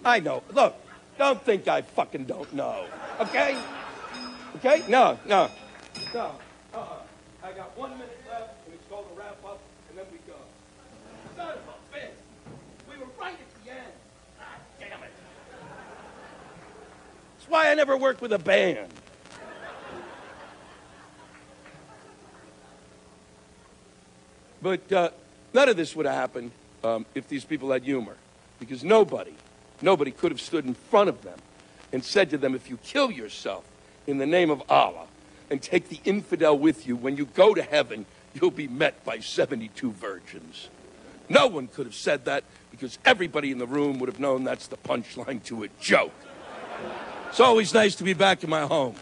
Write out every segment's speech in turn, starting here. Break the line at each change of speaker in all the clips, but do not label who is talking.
I know. Look, don't think I fucking don't know. Okay? Okay? No. I got 1 minute left, and it's called a wrap-up, and then we go. Son of a bitch! We were right at the end. Ah, damn it. That's why I never work with a band. But none of this would have happened if these people had humor. Because nobody could have stood in front of them and said to them, if you kill yourself in the name of Allah and take the infidel with you, when you go to heaven, you'll be met by 72 virgins. No one could have said that because everybody in the room would have known that's the punchline to a joke. It's always nice to be back in my home.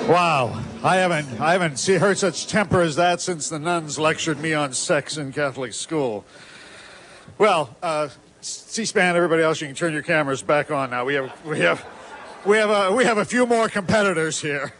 Wow. I haven't heard such temper as that since the nuns lectured me on sex in Catholic school. Well, C-SPAN, everybody else, you can turn your cameras back on now. We have a few more competitors here.